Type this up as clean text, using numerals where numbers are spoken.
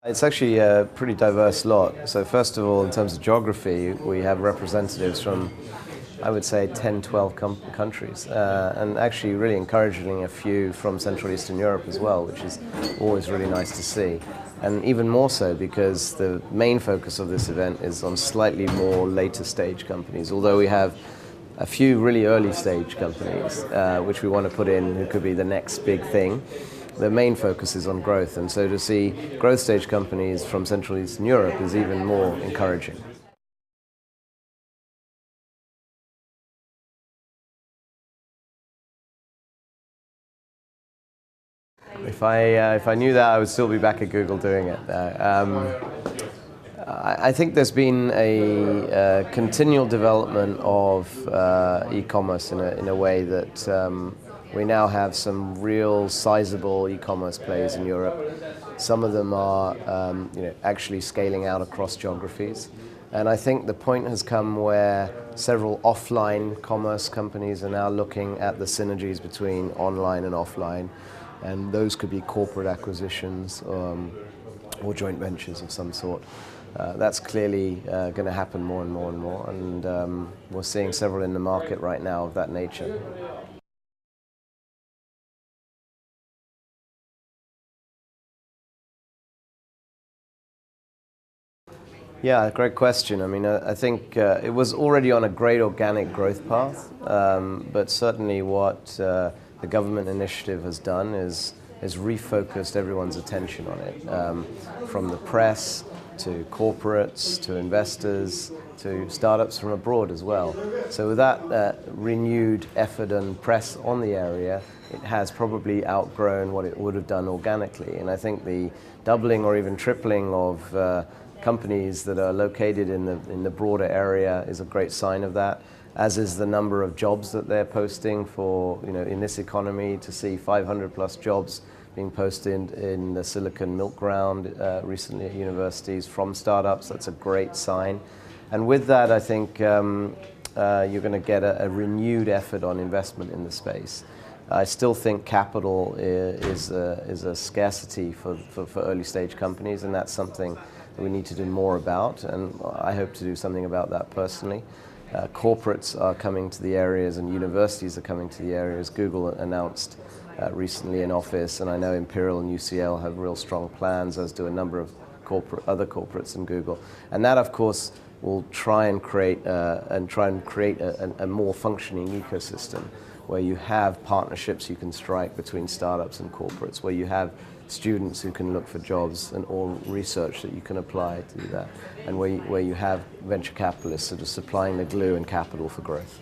It's actually a pretty diverse lot. So first of all, in terms of geography, we have representatives from, I would say, 10, 12 countries, and actually really encouraging a few from Central Eastern Europe as well, which is always really nice to see. And even more so because the main focus of this event is on slightly more later stage companies, although we have a few really early stage companies which we want to put in who could be the next big thing. The main focus is on growth, and so to see growth stage companies from Central Eastern Europe is even more encouraging. If I knew that, I would still be back at Google doing it. I think there's been a continual development of e-commerce in a way that we now have some real sizable e-commerce players in Europe. Some of them are actually scaling out across geographies. And I think the point has come where several offline commerce companies are now looking at the synergies between online and offline. And those could be corporate acquisitions or joint ventures of some sort. That's clearly going to happen more and more and more. And we're seeing several in the market right now of that nature. Yeah, great question. I mean, I think it was already on a great organic growth path, but certainly what the government initiative has done is refocused everyone's attention on it, from the press to corporates to investors to startups from abroad as well. So with that renewed effort and press on the area, it has probably outgrown what it would have done organically. And I think the doubling or even tripling of companies that are located in the broader area is a great sign of that, as is the number of jobs that they're posting for, in this economy, to see 500 plus jobs being posted in the Silicon Milk Ground recently at universities from startups. That's a great sign. And with that, I think you're going to get a renewed effort on investment in the space. I still think capital is a scarcity for early stage companies, and that's something that we need to do more about, and I hope to do something about that personally. Corporates are coming to the areas and universities are coming to the areas. Google announced recently in office, and I know Imperial and UCL have real strong plans, as do a number of other corporates in Google. And that, of course, will try and create a more functioning ecosystem where you have partnerships you can strike between startups and corporates, where you have students who can look for jobs and all research that you can apply to do that, and where you have venture capitalists sort of supplying the glue and capital for growth.